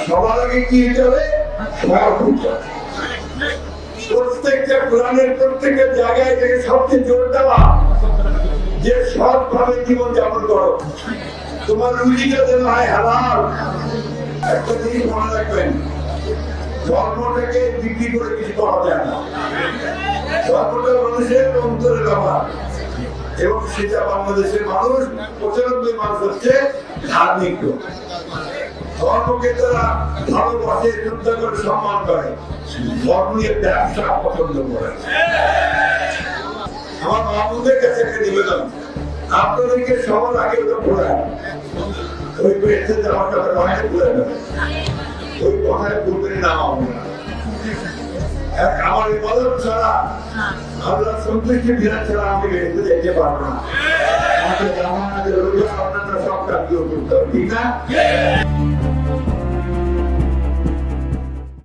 সবার আগে কি হতে হবে? প্রত্যেকটা কোরআনের প্রত্যেকটা জায়গায় থেকে সবচেয়ে জোর দেওয়া যে সৎভাবে জীবন যাপন করো, তোমার রুজিটা যেন হয় হালাল। একটা জিনিস মনে রাখবেন, ধর্মটাকে বিক্রি করে কিছু করা যায় না। ধর্মটা মানুষের অন্তরের ব্যাপার, এবং সেটা বাংলাদেশের মানুষ 95 মানুষ হচ্ছে ধার্মিক। ধর্মকে তারা ভালোবাসে, শ্রদ্ধা করে, সম্মান করে, ধর্ম নিয়ে ব্যবসা পছন্দ করে। আমার মাহবুবের কাছে একটা নিবেদন, আপনাদেরকে সবার আগে ওটা পড়ায় ওই পেটে যাওয়ার কথা নয়, পড়ে যাবে ওই কথায় বলবেন না। আমার এই বদল ছাড়া, আল্লাহ সন্তুষ্টি বিনা ছাড়া আমি বেরিয়ে যেতে পারবো না। আমাদের সব কাজ করতে হবে, ঠিক না?